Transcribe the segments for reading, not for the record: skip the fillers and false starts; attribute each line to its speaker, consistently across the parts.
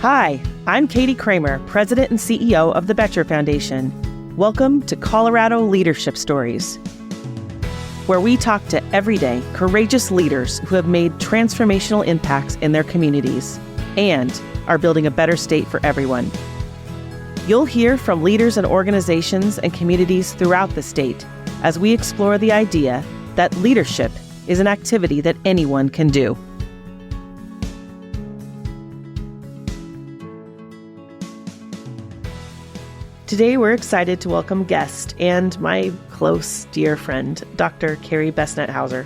Speaker 1: Hi, I'm Katie Kramer, President and CEO of the Boettcher Foundation. Welcome to Colorado Leadership Stories, where we talk to everyday, courageous leaders who have made transformational impacts in their communities and are building a better state for everyone. You'll hear from leaders and organizations and communities throughout the state as we explore the idea that leadership is an activity that anyone can do. Today, we're excited to welcome guest and my close, dear friend, Dr. Carrie Besnette Hauser.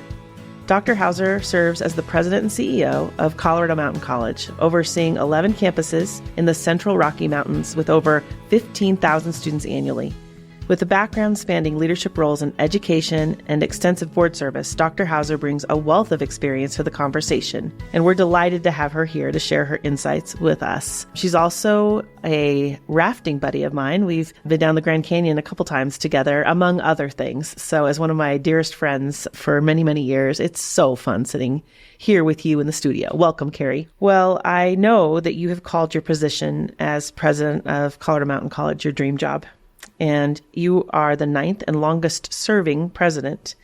Speaker 1: Dr. Hauser serves as the president and CEO of Colorado Mountain College, overseeing 11 campuses in the Central Rocky Mountains with over 15,000 students annually. With a background spanning leadership roles in education and extensive board service, Dr. Hauser brings a wealth of experience to the conversation, and we're delighted to have her here to share her insights with us. She's also a rafting buddy of mine. We've been down the Grand Canyon a couple times together, among other things. So as one of my dearest friends for many, many years, it's so fun sitting here with you in the studio. Welcome, Carrie. Well, I know that you have called your position as president of Colorado Mountain College your dream job, and you are the 9th and longest serving president.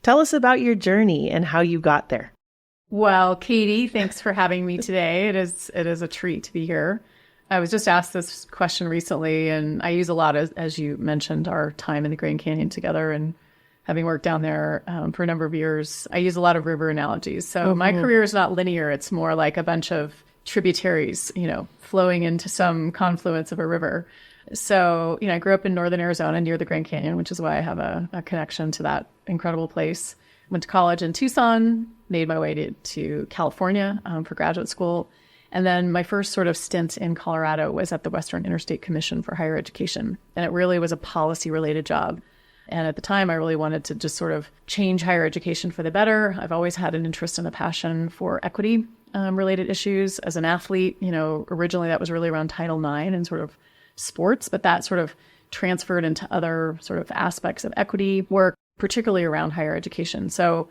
Speaker 1: Tell us about your journey and how you got there.
Speaker 2: Well, Katie, thanks for having me today. It is a treat to be here. I was just asked this question recently, and I use a lot, as you mentioned, our time in the Grand Canyon together and having worked down there for a number of years. I use a lot of river analogies. So my career is not linear. It's more like a bunch of tributaries, flowing into some confluence of a river. So, I grew up in northern Arizona near the Grand Canyon, which is why I have a connection to that incredible place. Went to college in Tucson, made my way to California for graduate school. And then my first sort of stint in Colorado was at the Western Interstate Commission for Higher Education. And it really was a policy-related job. And at the time, I really wanted to just sort of change higher education for the better. I've always had an interest and a passion for equity related issues. As an athlete, originally that was really around Title IX and sort of sports, but that sort of transferred into other sort of aspects of equity work, particularly around higher education. So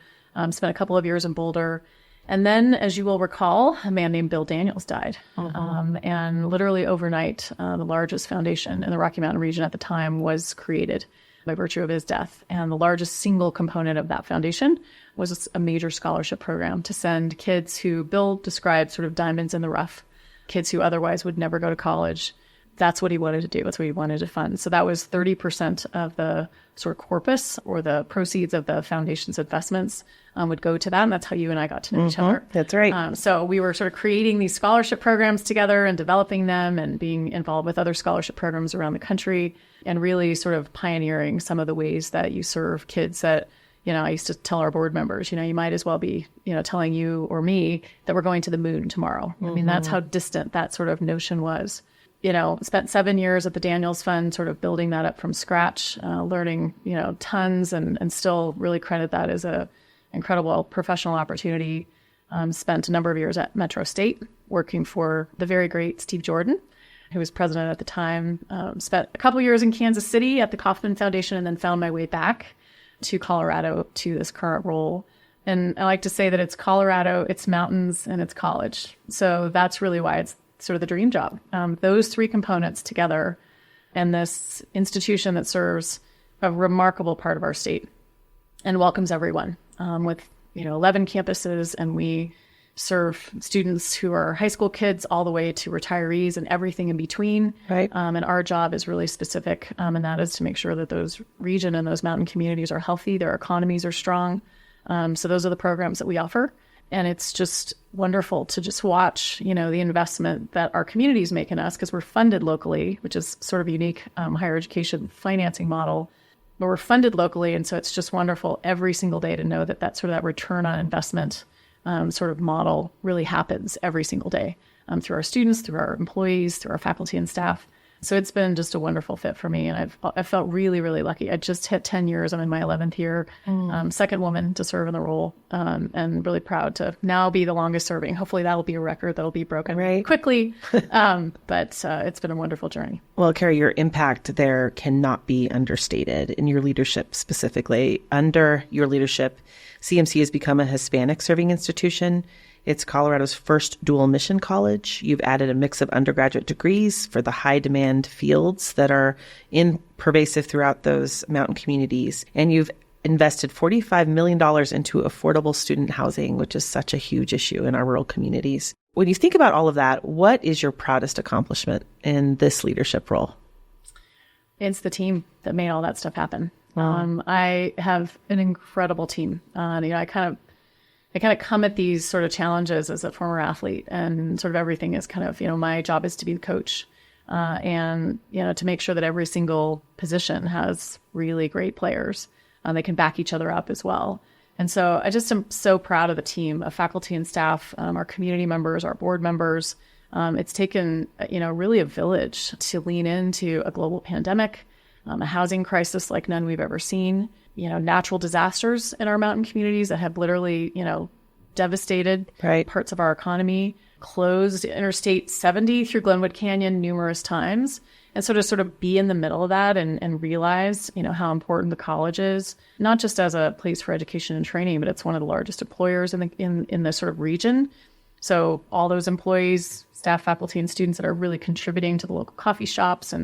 Speaker 2: spent a couple of years in Boulder. And then, as you will recall, a man named Bill Daniels died. And literally overnight, the largest foundation in the Rocky Mountain region at the time was created by virtue of his death. And the largest single component of that foundation was a major scholarship program to send kids who Bill described sort of diamonds in the rough, kids who otherwise would never go to college. That's what he wanted to do. That's what he wanted to fund. So that was 30% of the sort of corpus or the proceeds of the foundation's investments would go to that. And that's how you and I got to know each other.
Speaker 1: That's right.
Speaker 2: So we were sort of creating these scholarship programs together and developing them and being involved with other scholarship programs around the country and really sort of pioneering some of the ways that you serve kids that, I used to tell our board members, you might as well be, telling you or me that we're going to the moon tomorrow. I mean, that's how distant that sort of notion was. Spent 7 years at the Daniels Fund, sort of building that up from scratch, learning, tons and still really credit that as a incredible professional opportunity. Spent a number of years at Metro State working for the very great Steve Jordan, who was president at the time. Spent a couple years in Kansas City at the Kauffman Foundation and then found my way back to Colorado to this current role. And I like to say that it's Colorado, it's mountains, and it's college. So that's really why it's sort of the dream job. Those three components together and this institution that serves a remarkable part of our state and welcomes everyone with 11 campuses, and we serve students who are high school kids all the way to retirees and everything in between.
Speaker 1: Right.
Speaker 2: And our job is really specific, and that is to make sure that those region and those mountain communities are healthy, their economies are strong. So those are the programs that we offer. And it's just wonderful to just watch, the investment that our communities make in us because we're funded locally, which is sort of a unique higher education financing model. But we're funded locally. And so it's just wonderful every single day to know that sort of that return on investment sort of model really happens every single day through our students, through our employees, through our faculty and staff. So it's been just a wonderful fit for me. And I've felt really, really lucky. I just hit 10 years. I'm in my 11th year, second woman to serve in the role, and really proud to now be the longest serving. Hopefully that'll be a record that'll be broken quickly. But it's been a wonderful journey.
Speaker 1: Well, Carrie, your impact there cannot be understated in your leadership specifically. Under your leadership, CMC has become a Hispanic serving institution. It's Colorado's first dual mission college. You've added a mix of undergraduate degrees for the high demand fields that are pervasive throughout those mountain communities. And you've invested $45 million into affordable student housing, which is such a huge issue in our rural communities. When you think about all of that, what is your proudest accomplishment in this leadership role?
Speaker 2: It's the team that made all that stuff happen. I have an incredible team. I kind of come at these sort of challenges as a former athlete, and sort of everything is kind of, my job is to be the coach, and to make sure that every single position has really great players. They can back each other up as well. And so I just am so proud of the team of faculty and staff, our community members, our board members. It's taken, really a village to lean into a global pandemic, a housing crisis like none we've ever seen, natural disasters in our mountain communities that have literally, devastated parts of our economy, closed Interstate 70 through Glenwood Canyon numerous times. And so to sort of be in the middle of that and realize, how important the college is, not just as a place for education and training, but it's one of the largest employers in the sort of region. So all those employees, staff, faculty, and students that are really contributing to the local coffee shops,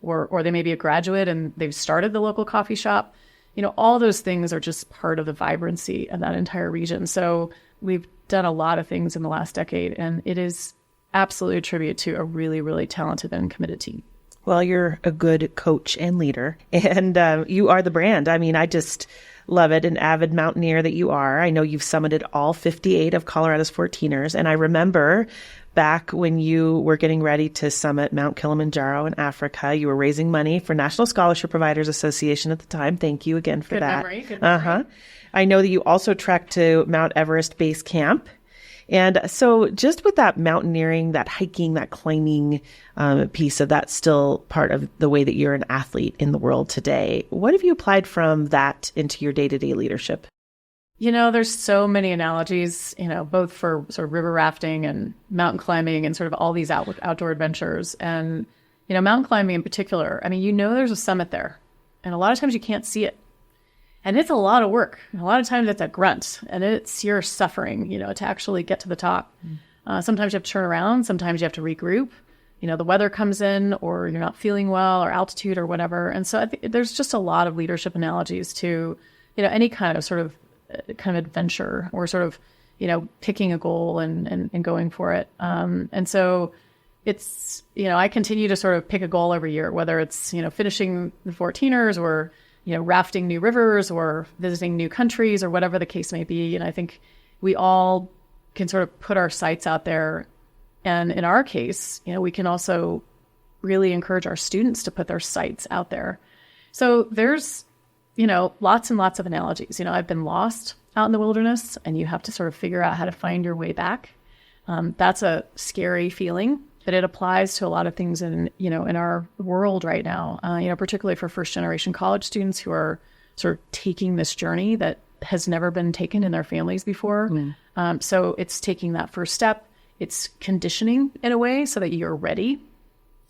Speaker 2: or they may be a graduate and they've started the local coffee shop, all those things are just part of the vibrancy of that entire region. So we've done a lot of things in the last decade, and it is absolutely a tribute to a really, really talented and committed team.
Speaker 1: Well, you're a good coach and leader, and you are the brand. I mean, I just love it, an avid mountaineer that you are. I know you've summited all 58 of Colorado's 14ers, and I remember back when you were getting ready to summit Mount Kilimanjaro in Africa, you were raising money for National Scholarship Providers Association at the time. Thank you again for that.
Speaker 2: Good memory.
Speaker 1: I know that you also trekked to Mount Everest Base Camp. And so just with that mountaineering, that hiking, that climbing piece of that still part of the way that you're an athlete in the world today, what have you applied from that into your day-to-day leadership?
Speaker 2: There's so many analogies, both for sort of river rafting and mountain climbing and sort of all these outdoor adventures. And, mountain climbing in particular, there's a summit there. And a lot of times you can't see it. And it's a lot of work. A lot of times it's a grunt, and it's your suffering, to actually get to the top. Sometimes you have to turn around. Sometimes you have to regroup. The weather comes in, or you're not feeling well, or altitude or whatever. And so I think there's just a lot of leadership analogies to, any kind of adventure, or sort of, picking a goal and going for it. And so it's, I continue to sort of pick a goal every year, whether it's, finishing the 14ers or, rafting new rivers or visiting new countries or whatever the case may be. And I think we all can sort of put our sights out there. And in our case, we can also really encourage our students to put their sights out there. So there's, lots and lots of analogies. I've been lost out in the wilderness, and you have to sort of figure out how to find your way back. That's a scary feeling, but it applies to a lot of things in our world right now, particularly for first generation college students who are sort of taking this journey that has never been taken in their families before. So it's taking that first step. It's conditioning in a way so that you're ready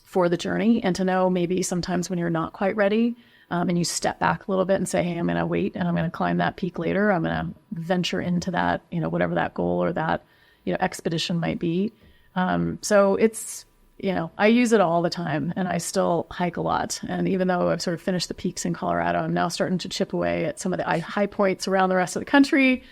Speaker 2: for the journey, and to know maybe sometimes when you're not quite ready, and you step back a little bit and say, hey, I'm going to wait and I'm going to climb that peak later. I'm going to venture into that, whatever that goal or that, expedition might be. So it's, I use it all the time, and I still hike a lot. And even though I've sort of finished the peaks in Colorado, I'm now starting to chip away at some of the high points around the rest of the country.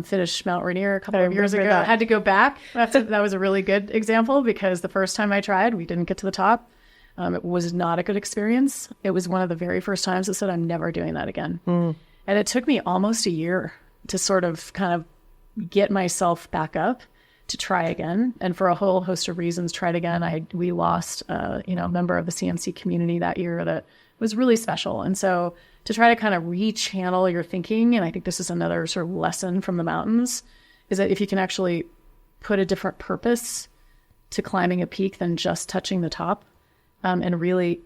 Speaker 2: Finished Mount Rainier a couple of years ago. I had to go back. That was a really good example, because the first time I tried, we didn't get to the top. It was not a good experience. It was one of the very first times I said, I'm never doing that again. And it took me almost a year to sort of kind of get myself back up to try again. And for a whole host of reasons, tried again. We lost, a member of the CMC community that year that was really special. And so to try to kind of rechannel your thinking, and I think this is another sort of lesson from the mountains, is that if you can actually put a different purpose to climbing a peak than just touching the top, and really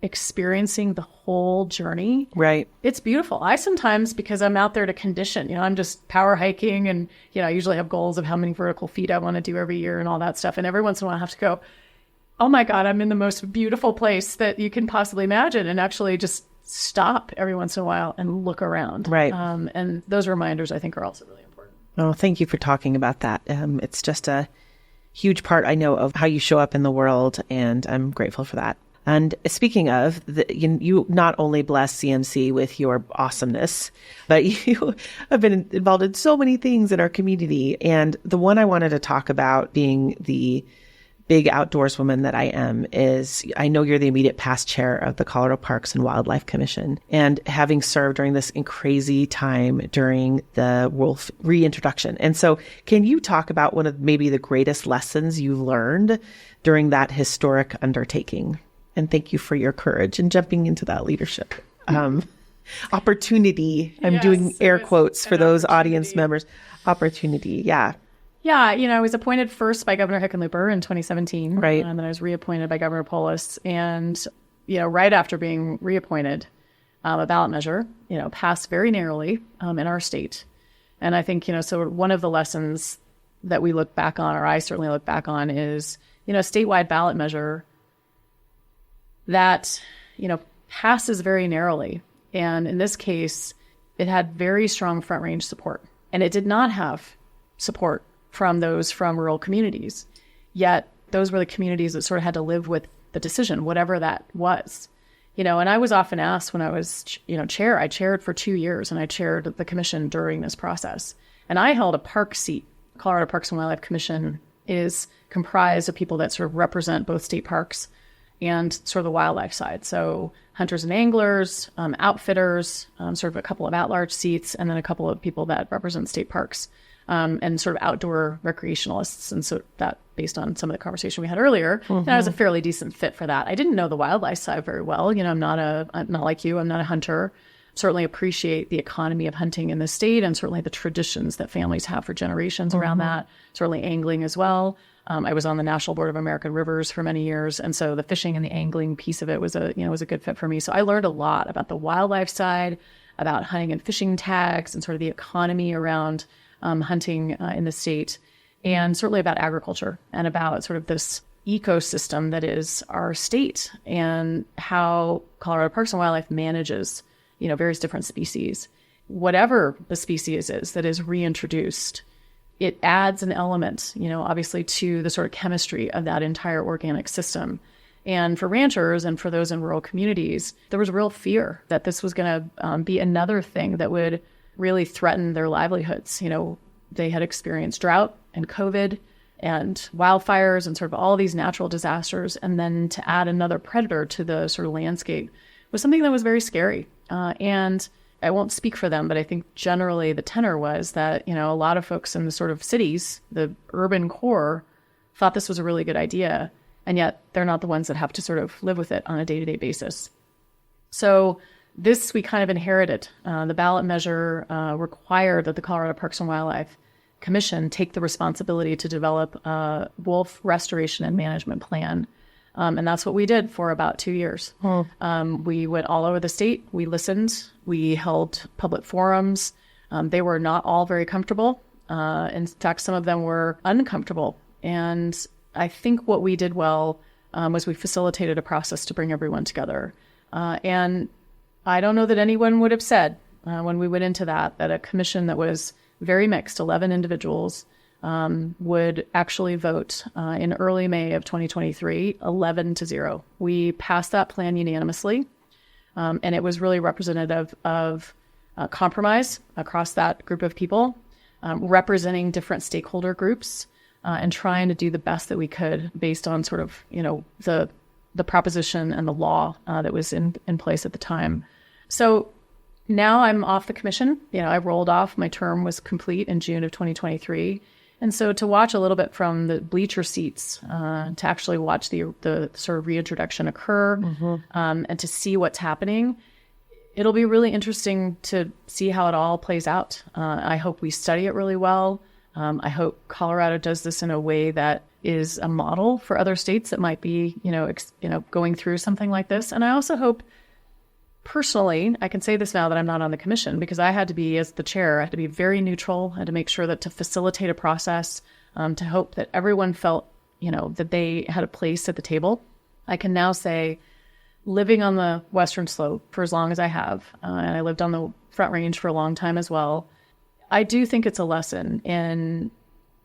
Speaker 2: experiencing the whole journey. Right. It's beautiful. I sometimes, because I'm out there to condition, I'm just power hiking, and, I usually have goals of how many vertical feet I want to do every year and all that stuff. And every once in a while I have to go, oh my God, I'm in the most beautiful place that you can possibly imagine, and actually just stop every once in a while and look around. Right. And those reminders, I think, are also really important.
Speaker 1: Oh, thank you for talking about that. It's just a huge part, I know, of how you show up in the world, and I'm grateful for that. And speaking of, you not only bless CMC with your awesomeness, but you have been involved in so many things in our community. And the one I wanted to talk about, being the big outdoors woman that I am, is I know you're the immediate past chair of the Colorado Parks and Wildlife Commission, and having served during this crazy time during the wolf reintroduction. And so can you talk about one of maybe the greatest lessons you learned during that historic undertaking? And thank you for your courage in jumping into that leadership opportunity. I'm doing air quotes for those audience members. Opportunity. Yeah.
Speaker 2: Yeah, I was appointed first by Governor Hickenlooper in 2017.
Speaker 1: Right.
Speaker 2: And then I was reappointed by Governor Polis. And, right after being reappointed, a ballot measure, passed very narrowly in our state. And I think, so one of the lessons that we look back on, or I certainly look back on, is, a statewide ballot measure that, passes very narrowly. And in this case, it had very strong front range support. And it did not have support from those from rural communities. Yet those were the communities that sort of had to live with the decision, whatever that was. And I was often asked when I was, chair, I chaired for 2 years, and I chaired the commission during this process. And I held a park seat. Colorado Parks and Wildlife Commission is comprised of people that sort of represent both state parks and sort of the wildlife side. So hunters and anglers, outfitters, sort of a couple of at-large seats, and then a couple of people that represent state parks. And sort of outdoor recreationalists. And so that, based on some of the conversation we had earlier, and I was a fairly decent fit for that. I didn't know the wildlife side very well. I'm not like you. I'm not a hunter. Certainly appreciate the economy of hunting in the state, and certainly the traditions that families have for generations around that. Certainly angling as well. I was on the National Board of American Rivers for many years. And so the fishing and the angling piece of it was a good fit for me. So I learned a lot about the wildlife side, about hunting and fishing tags, and sort of the economy around hunting in the state, and certainly about agriculture and about sort of this ecosystem that is our state, and how Colorado Parks and Wildlife manages, various different species. Whatever the species is that is reintroduced, it adds an element, obviously, to the sort of chemistry of that entire organic system. And for ranchers and for those in rural communities, there was real fear that this was going to be another thing that would really threaten their livelihoods. They had experienced drought and COVID and wildfires and sort of all these natural disasters. And then to add another predator to the sort of landscape was something that was very scary. And I won't speak for them, but I think generally the tenor was that, a lot of folks in the sort of cities, the urban core, thought this was a really good idea. And yet they're not the ones that have to sort of live with it on a day-to-day basis. So this we kind of inherited. The ballot measure required that the Colorado Parks and Wildlife Commission take the responsibility to develop a wolf restoration and management plan. And that's what we did for about 2 years. We went all over the state. We listened. We held public forums. They were not all very comfortable. In fact, some of them were uncomfortable. And I think what we did well was we facilitated a process to bring everyone together. And I don't know that anyone would have said when we went into that a commission that was very mixed, 11 individuals, would actually vote in early May of 2023, 11-0. We passed that plan unanimously, and it was really representative of compromise across that group of people, representing different stakeholder groups, and trying to do the best that we could based on sort of, the proposition and the law that was in place at the time. So now I'm off the commission. I rolled off. My term was complete in June of 2023. And so to watch a little bit from the bleacher seats, to actually watch the sort of reintroduction occur, and to see what's happening, it'll be really interesting to see how it all plays out. I hope we study it really well. I hope Colorado does this in a way that is a model for other states that might be, going through something like this. And I also hope, personally, I can say this now that I'm not on the commission, because I had to be, as the chair, I had to be very neutral. I had to make sure that to facilitate a process, to hope that everyone felt, that they had a place at the table. I can now say, living on the Western Slope for as long as I have, and I lived on the Front Range for a long time as well, I do think it's a lesson in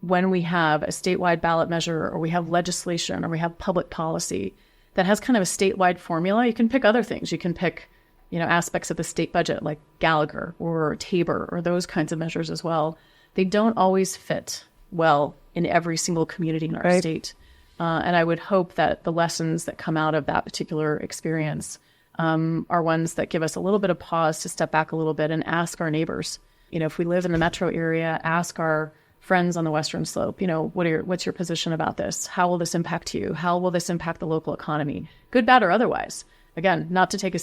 Speaker 2: when we have a statewide ballot measure, or we have legislation, or we have public policy that has kind of a statewide formula. You can pick other things. You can pick, aspects of the state budget like Gallagher or Tabor or those kinds of measures as well. They don't always fit well in every single community in our state. And I would hope that the lessons that come out of that particular experience are ones that give us a little bit of pause to step back a little bit and ask our neighbors. If we live in the metro area, ask our friends on the Western Slope, what's your position about this? How will this impact you? How will this impact the local economy? Good, bad, or otherwise. Again, not to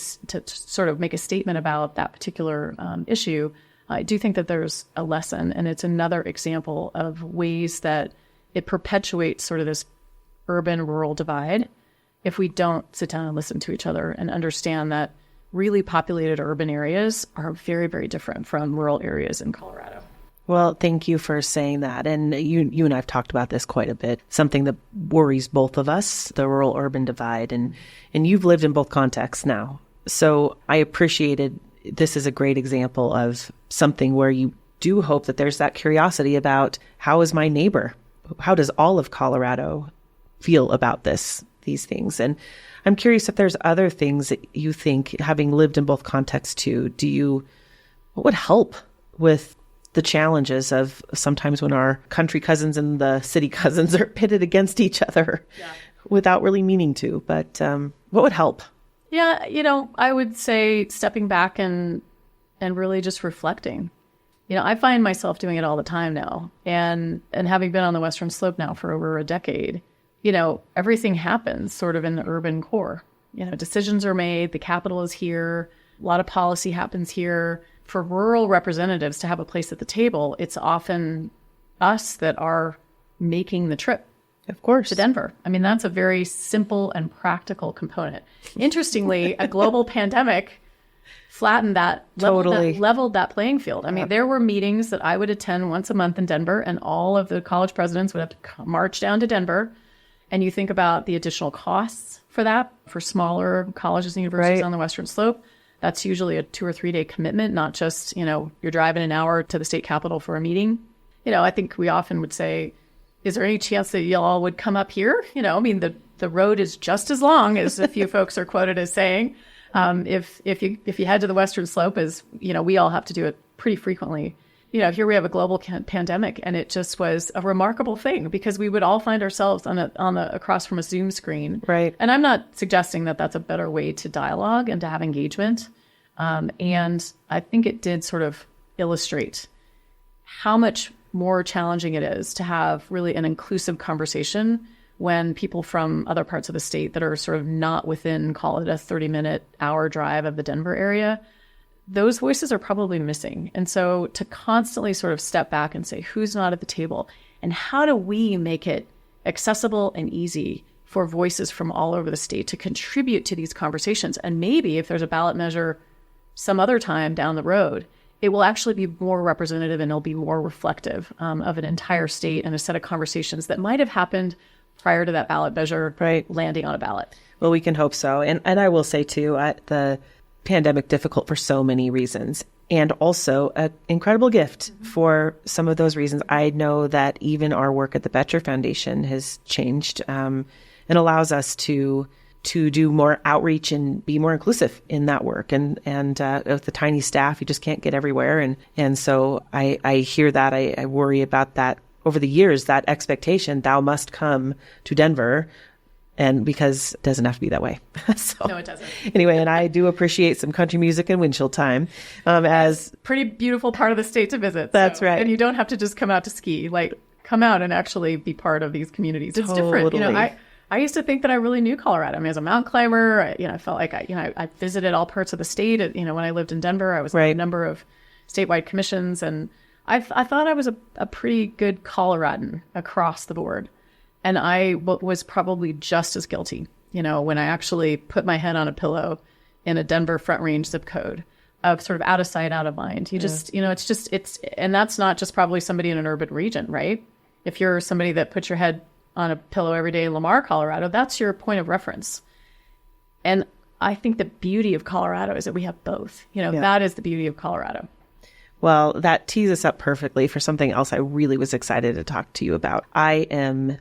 Speaker 2: sort of make a statement about that particular issue. I do think that there's a lesson, and it's another example of ways that it perpetuates sort of this urban-rural divide if we don't sit down and listen to each other and understand that really populated urban areas are very, very different from rural areas in Colorado.
Speaker 1: Well, thank you for saying that. And you and I have talked about this quite a bit, something that worries both of us, the rural-urban divide. And you've lived in both contexts now. So I appreciated this is a great example of something where you do hope that there's that curiosity about how is my neighbor? How does all of Colorado feel about these things? And I'm curious if there's other things that you think, having lived in both contexts too, what would help with the challenges of sometimes when our country cousins and the city cousins are pitted against each other without really meaning to. But what would help?
Speaker 2: Yeah, I would say stepping back and really just reflecting. I find myself doing it all the time now. And having been on the Western Slope now for over a decade, everything happens sort of in the urban core. Decisions are made, the capital is here, a lot of policy happens here. For rural representatives to have a place at the table, it's often us that are making the trip,
Speaker 1: of course,
Speaker 2: to Denver. I mean, that's a very simple and practical component. Interestingly, a global pandemic flattened that, leveled that playing field. I mean, there were meetings that I would attend once a month in Denver, and all of the college presidents would have to march down to Denver. And you think about the additional costs for that, for smaller colleges and universities on the Western Slope. That's usually a 2 or 3 day commitment, not just, you're driving an hour to the state capitol for a meeting. I think we often would say, is there any chance that y'all would come up here? The road is just as long as a few folks are quoted as saying. If you head to the Western Slope, as we all have to do it pretty frequently. Here we have a global pandemic, and it just was a remarkable thing because we would all find ourselves across from a Zoom screen.
Speaker 1: Right.
Speaker 2: And I'm not suggesting that that's a better way to dialogue and to have engagement. And I think it did sort of illustrate how much more challenging it is to have really an inclusive conversation when people from other parts of the state that are sort of not within, call it a 30-minute hour drive of the Denver area, those voices are probably missing. And so to constantly sort of step back and say, who's not at the table? And how do we make it accessible and easy for voices from all over the state to contribute to these conversations? And maybe if there's a ballot measure some other time down the road, it will actually be more representative and it'll be more reflective of an entire state and a set of conversations that might have happened prior to that ballot measure landing on a ballot.
Speaker 1: Well, we can hope so. And I will say too, the pandemic difficult for so many reasons, and also an incredible gift for some of those reasons. I know that even our work at the Boettcher Foundation has changed and allows us to do more outreach and be more inclusive in that work. And with the tiny staff, you just can't get everywhere. And so I hear that. I worry about that over the years, that expectation, thou must come to Denver. And because it doesn't have to be that way.
Speaker 2: No, it doesn't.
Speaker 1: Anyway, and I do appreciate some country music and windshield time as
Speaker 2: pretty beautiful part of the state to visit.
Speaker 1: That's right.
Speaker 2: And you don't have to just come out to ski, come out and actually be part of these communities. It's
Speaker 1: totally
Speaker 2: different. I used to think that I really knew Colorado. I mean, as a mountain climber, I felt like I visited all parts of the state. When I lived in Denver, I was on a number of statewide commissions, and I thought I was a pretty good Coloradan across the board. And I was probably just as guilty, when I actually put my head on a pillow in a Denver Front Range zip code of sort of out of sight, out of mind. And that's not just probably somebody in an urban region, right? If you're somebody that puts your head on a pillow every day in Lamar, Colorado, that's your point of reference. And I think the beauty of Colorado is that we have both. That is the beauty of Colorado.
Speaker 1: Well, that tees us up perfectly for something else I really was excited to talk to you about. I am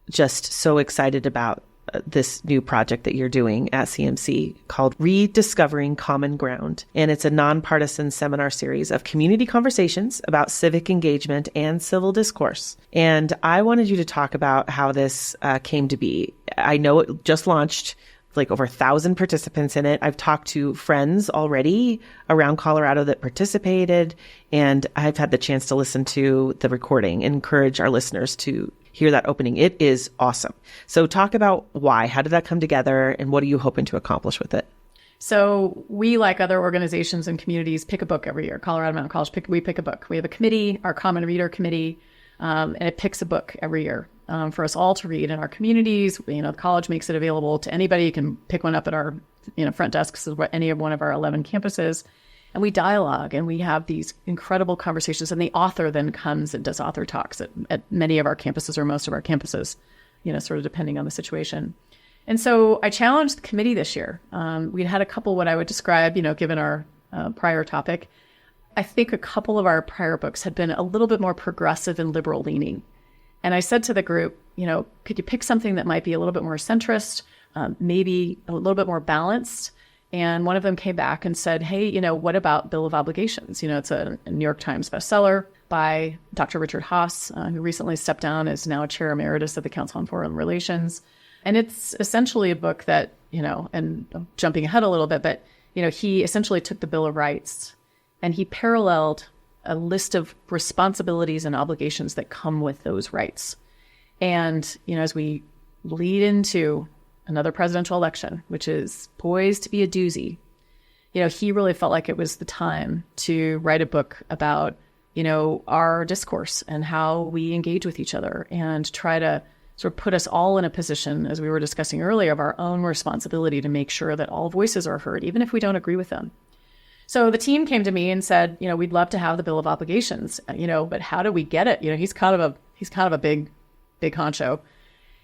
Speaker 1: just so excited about this new project that you're doing at CMC called Rediscovering Common Ground. And it's a nonpartisan seminar series of community conversations about civic engagement and civil discourse. And I wanted you to talk about how this came to be. I know it just launched, like over 1,000 participants in it. I've talked to friends already around Colorado that participated, and I've had the chance to listen to the recording and encourage our listeners to hear that opening. It is awesome. So talk about why. How did that come together, and what are you hoping to accomplish with it?
Speaker 2: So we, like other organizations and communities, pick a book every year. Colorado Mountain College, we pick a book. We have a committee, our Common Reader Committee, and it picks a book every year for us all to read in our communities. The college makes it available to anybody. You can pick one up at our front desks of any of one of our 11 campuses. And we dialogue and we have these incredible conversations. And the author then comes and does author talks at many of our campuses, or most of our campuses, sort of depending on the situation. And so I challenged the committee this year. We'd had a couple, what I would describe, given our prior topic. I think a couple of our prior books had been a little bit more progressive and liberal leaning. And I said to the group, could you pick something that might be a little bit more centrist, maybe a little bit more balanced? And one of them came back and said, hey, what about Bill of Obligations? It's a New York Times bestseller by Dr. Richard Haass, who recently stepped down as now chair emeritus of the Council on Foreign Relations. And it's essentially a book that, and I'm jumping ahead a little bit, but, he essentially took the Bill of Rights and he paralleled a list of responsibilities and obligations that come with those rights. And, as we lead into another presidential election, which is poised to be a doozy, he really felt like it was the time to write a book about, our discourse and how we engage with each other, and try to sort of put us all in a position, as we were discussing earlier, of our own responsibility to make sure that all voices are heard, even if we don't agree with them. So the team came to me and said, we'd love to have the Bill of Obligations, but how do we get it? He's kind of a big honcho.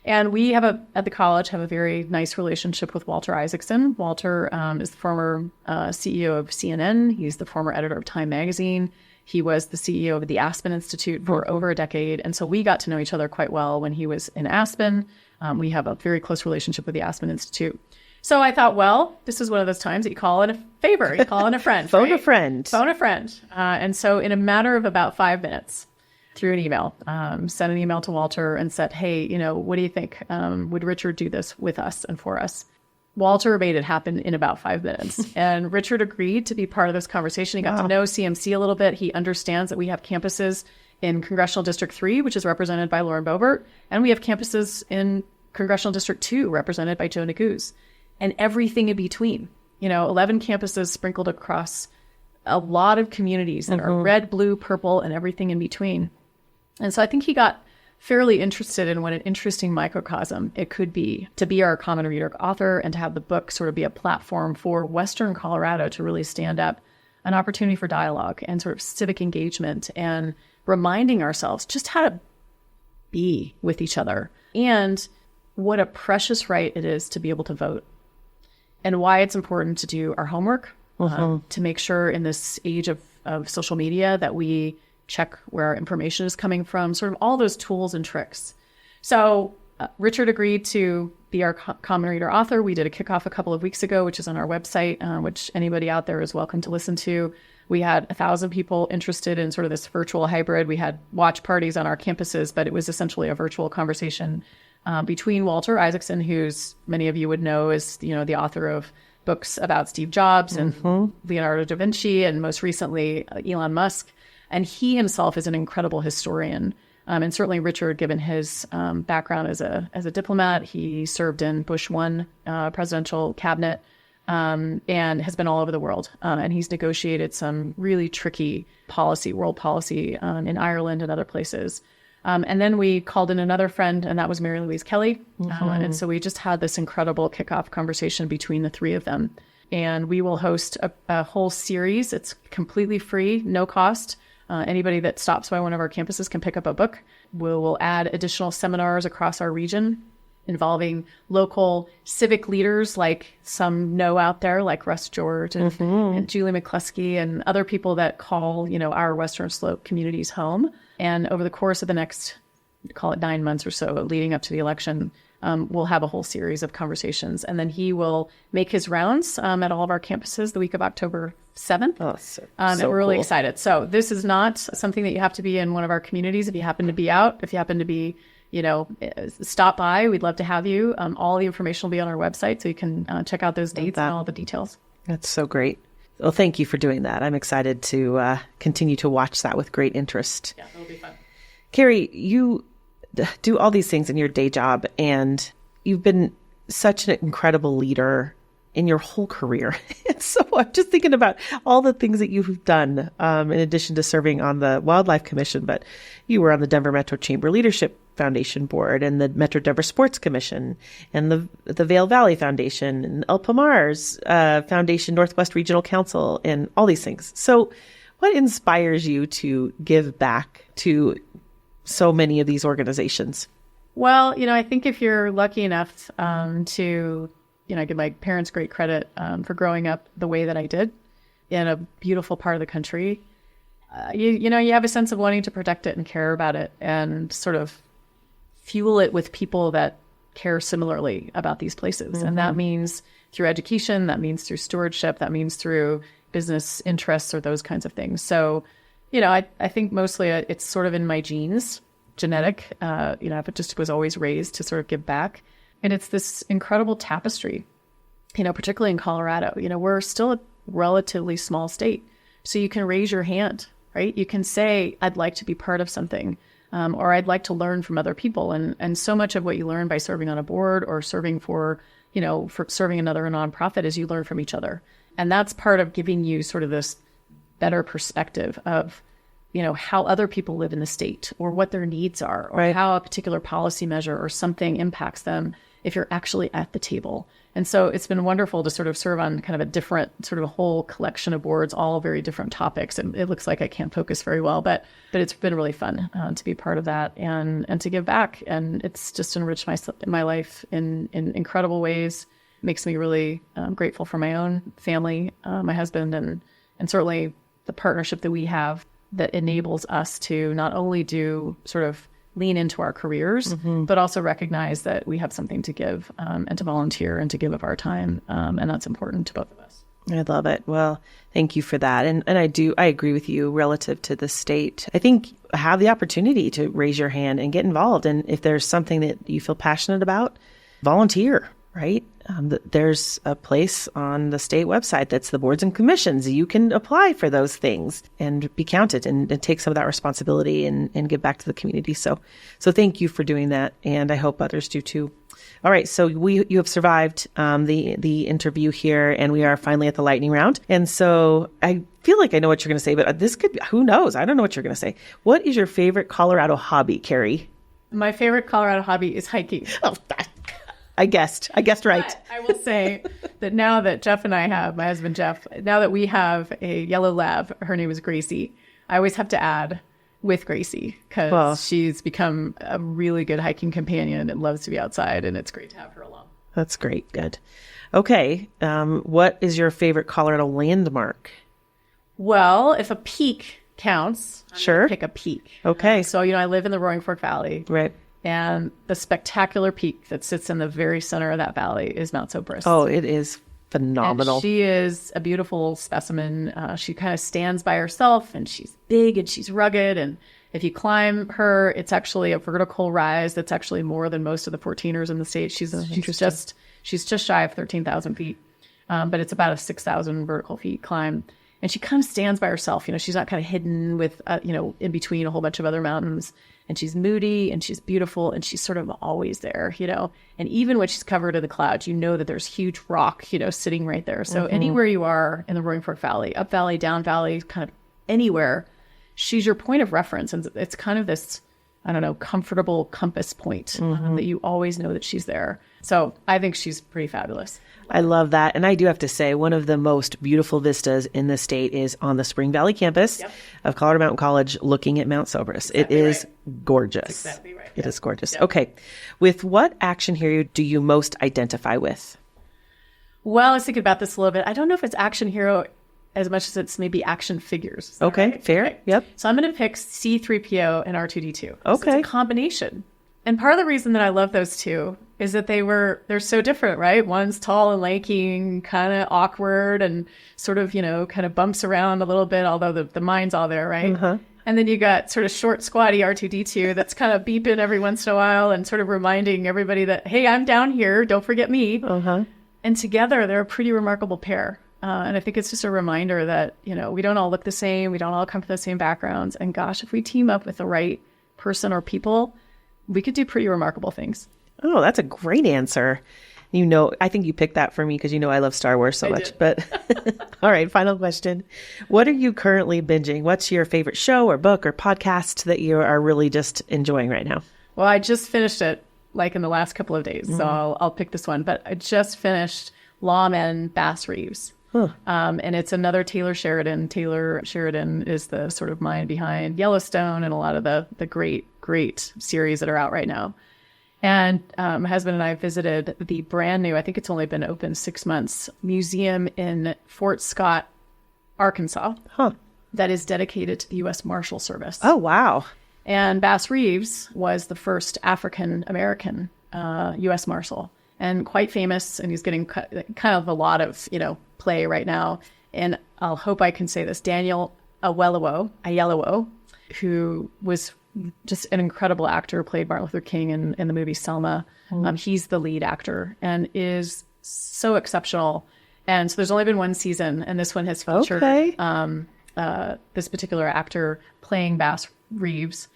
Speaker 2: And we at the college have a very nice relationship with Walter Isaacson. Walter is the former CEO of CNN. He's the former editor of Time Magazine. He was the CEO of the Aspen Institute for over a decade. And so we got to know each other quite well when he was in Aspen. We have a very close relationship with the Aspen Institute. So I thought, well, this is one of those times that you call in a favor, you call in a friend.
Speaker 1: Phone a friend.
Speaker 2: Phone a friend. And so in a matter of about 5 minutes, through an email, sent an email to Walter and said, hey, what do you think? Would Richard do this with us and for us? Walter made it happen in about 5 minutes. And Richard agreed to be part of this conversation. He got to know CMC a little bit. He understands that we have campuses in Congressional District 3, which is represented by Lauren Boebert. And we have campuses in Congressional District 2, represented by Joe Neguse. And everything in between. 11 campuses sprinkled across a lot of communities that are red, blue, purple, and everything in between. And so I think he got fairly interested in what an interesting microcosm it could be to be our Common Reader author and to have the book sort of be a platform for Western Colorado to really stand up an opportunity for dialogue and sort of civic engagement and reminding ourselves just how to be with each other and what a precious right it is to be able to vote and why it's important to do our homework, to make sure in this age of social media that we check where our information is coming from, sort of all those tools and tricks. So Richard agreed to be our Common Reader author. We did a kickoff a couple of weeks ago, which is on our website, which anybody out there is welcome to listen to. We had 1,000 people interested in sort of this virtual hybrid. We had watch parties on our campuses, but it was essentially a virtual conversation between Walter Isaacson, who's many of you would know is, the author of books about Steve Jobs and Leonardo da Vinci, and most recently Elon Musk. And he himself is an incredible historian. And certainly Richard, given his background as a diplomat, he served in Bush 1 presidential cabinet and has been all over the world. And he's negotiated some really tricky world policy in Ireland and other places. And then we called in another friend, and that was Mary Louise Kelly. And so we just had this incredible kickoff conversation between the three of them. And we will host a whole series. It's completely free, no cost. Anybody that stops by one of our campuses can pick up a book. We'll add additional seminars across our region involving local civic leaders like some know out there, like Russ George and Julie McCluskey and other people that call, our Western Slope communities home. And over the course of the next, call it 9 months or so leading up to the election, we'll have a whole series of conversations. And then he will make his rounds at all of our campuses the week of October 7th.
Speaker 1: Oh, so
Speaker 2: and we're really
Speaker 1: cool.
Speaker 2: excited. So this is not something that you have to be in one of our communities. If you happen to be out, if you happen to be, stop by, we'd love to have you. All the information will be on our website, so you can check out those dates and all the details.
Speaker 1: That's so great. Well, thank you for doing that. I'm excited to continue to watch that with great interest.
Speaker 2: Yeah, it'll be fun.
Speaker 1: Carrie, you do all these things in your day job, and you've been such an incredible leader in your whole career. And so I'm just thinking about all the things that you've done, in addition to serving on the Wildlife Commission, but you were on the Denver Metro Chamber Leadership Foundation Board and the Metro Denver Sports Commission and the Vail Valley Foundation and El Pomar's Foundation Northwest Regional Council and all these things. So what inspires you to give back to so many of these organizations?
Speaker 2: Well, I think if you're lucky enough to give my parents great credit for growing up the way that I did in a beautiful part of the country. You have a sense of wanting to protect it and care about it and sort of fuel it with people that care similarly about these places. Mm-hmm. And that means through education, that means through stewardship, that means through business interests or those kinds of things. So, I think mostly it's sort of in my genes, genetic. I just was always raised to sort of give back. And it's this incredible tapestry, particularly in Colorado. We're still a relatively small state. So you can raise your hand, right? You can say, I'd like to be part of something, or I'd like to learn from other people. And so much of what you learn by serving on a board or serving for serving another nonprofit is you learn from each other. And that's part of giving you sort of this better perspective of, how other people live in the state or what their needs are or
Speaker 1: right.
Speaker 2: how a particular policy measure or something impacts them if you're actually at the table. And so it's been wonderful to sort of serve on kind of a different sort of a whole collection of boards, all very different topics. And it looks like I can't focus very well, but it's been really fun to be part of that and to give back. And it's just enriched my life in incredible ways. Makes me really grateful for my own family, my husband, and certainly the partnership that we have that enables us to not only do sort of lean into our careers, but also recognize that we have something to give and to volunteer and to give of our time. And that's important to both of us.
Speaker 1: I love it. Well, thank you for that. And I agree with you relative to the state. I think have the opportunity to raise your hand and get involved. And if there's something that you feel passionate about, volunteer, right? There's a place on the state website that's the boards and commissions. You can apply for those things and be counted and take some of that responsibility and give back to the community. So thank you for doing that. And I hope others do too. All right. So you have survived the interview here, and we are finally at the lightning round. And so I feel like I know what you're going to say, but this could be, who knows? I don't know what you're going to say. What is your favorite Colorado hobby, Carrie?
Speaker 2: My favorite Colorado hobby is hiking.
Speaker 1: Oh, I guessed right.
Speaker 2: But I will say that now that Jeff and I have, my husband Jeff, now that we have a yellow lab, her name is Gracie, I always have to add with Gracie because she's become a really good hiking companion and loves to be outside, and it's great to have her along.
Speaker 1: That's great. Good. Okay. What is your favorite Colorado landmark?
Speaker 2: Well, if a peak counts,
Speaker 1: sure.
Speaker 2: Pick a peak.
Speaker 1: Okay.
Speaker 2: So, I live in the Roaring Fork Valley.
Speaker 1: Right.
Speaker 2: And the spectacular peak that sits in the very center of that valley is Mount Sobrist.
Speaker 1: Oh, it is phenomenal.
Speaker 2: And she is a beautiful specimen. She kind of stands by herself, and she's big and she's rugged. And if you climb her, it's actually a vertical rise that's actually more than most of the 14ers in the state. She's just shy of 13,000 feet, but it's about a 6,000 vertical feet climb. And she kind of stands by herself. She's not kind of hidden with, in between a whole bunch of other mountains. And she's moody and she's beautiful and she's sort of always there, And even when she's covered in the clouds, that there's huge rock, sitting right there. So anywhere you are in the Roaring Fork Valley, up valley, down valley, kind of anywhere, she's your point of reference. And it's kind of this I don't know, comfortable compass point that you always know that she's there. So I think she's pretty fabulous.
Speaker 1: I love that. And I do have to say, one of the most beautiful vistas in the state is on the Spring Valley campus of Colorado Mountain College, looking at Mount Soberus. It is gorgeous. That's
Speaker 2: exactly right.
Speaker 1: It is gorgeous. Yep. Okay. With what action hero do you most identify with?
Speaker 2: Well, I was thinking about this a little bit. I don't know if it's action hero as much as it's maybe action figures.
Speaker 1: Okay,
Speaker 2: right?
Speaker 1: fair.
Speaker 2: Okay.
Speaker 1: Yep.
Speaker 2: So I'm going to pick C-3PO and R2-D2.
Speaker 1: Okay.
Speaker 2: So it's a combination. And part of the reason that I love those two is that they're so different, right? One's tall and lanky and kind of awkward and sort of, kind of bumps around a little bit, although the mind's all there, right? Uh-huh. And then you got sort of short, squatty R2-D2 that's kind of beeping every once in a while and sort of reminding everybody that, hey, I'm down here. Don't forget me. Uh-huh. And together, they're a pretty remarkable pair. And I think it's just a reminder that, we don't all look the same. We don't all come from the same backgrounds. And gosh, if we team up with the right person or people, we could do pretty remarkable things.
Speaker 1: Oh, that's a great answer. I think you picked that for me because I love Star Wars so much. But all right, final question. What are you currently binging? What's your favorite show or book or podcast that you are really just enjoying right now?
Speaker 2: Well, I just finished it like in the last couple of days. So I'll pick this one. But I just finished Lawman Bass Reeves. Huh. And it's another Taylor Sheridan. Taylor Sheridan is the sort of mind behind Yellowstone and a lot of the great series that are out right now. And my husband and I visited the brand new, I think it's only been open 6 months, museum in Fort Scott, Arkansas, that is dedicated to the U.S. Marshal Service.
Speaker 1: Oh, wow.
Speaker 2: And Bass Reeves was the first African-American U.S. Marshal, and quite famous, and he's getting kind of a lot of, play right now. And I'll hope I can say this, Daniel Oyelowo, who was just an incredible actor, played Martin Luther King in the movie Selma. He's the lead actor and is so exceptional. And so there's only been one season, and this one has featured this particular actor playing Bass Reeves.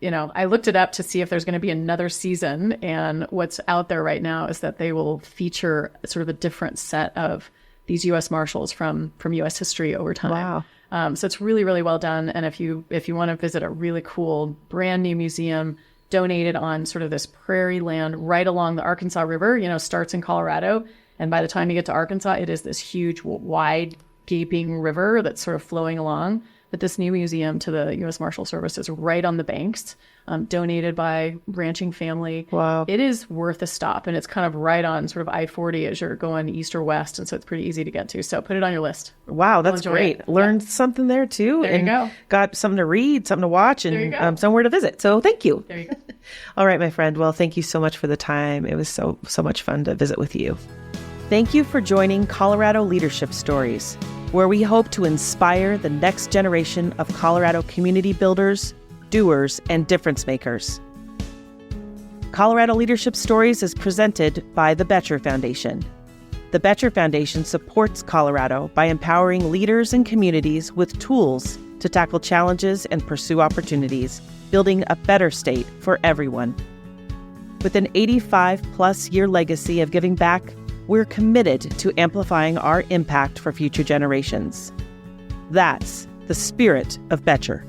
Speaker 2: I looked it up to see if there's going to be another season, and what's out there right now is that they will feature sort of a different set of these U.S. Marshals from U.S. history over time.
Speaker 1: Wow.
Speaker 2: So it's really, really well done. And if you want to visit a really cool, brand new museum donated on sort of this prairie land right along the Arkansas River, starts in Colorado. And by the time you get to Arkansas, it is this huge, wide, gaping river that's sort of flowing along. But this new museum to the U.S. Marshal Service is right on the banks, donated by ranching family.
Speaker 1: Wow.
Speaker 2: It is worth a stop. And it's kind of right on sort of I-40 as you're going east or west. And so it's pretty easy to get to. So put it on your list.
Speaker 1: Wow, that's great.
Speaker 2: It.
Speaker 1: Learned something there too.
Speaker 2: There you go.
Speaker 1: Got something to read, something to watch, and somewhere to visit. So thank you.
Speaker 2: There you go.
Speaker 1: All right, my friend. Well, thank you so much for the time. It was so much fun to visit with you. Thank you for joining Colorado Leadership Stories, where we hope to inspire the next generation of Colorado community builders, doers, and difference makers. Colorado Leadership Stories is presented by the Boettcher Foundation. The Boettcher Foundation supports Colorado by empowering leaders and communities with tools to tackle challenges and pursue opportunities, building a better state for everyone. With an 85-plus year legacy of giving back, we're committed to amplifying our impact for future generations. That's the spirit of Boettcher.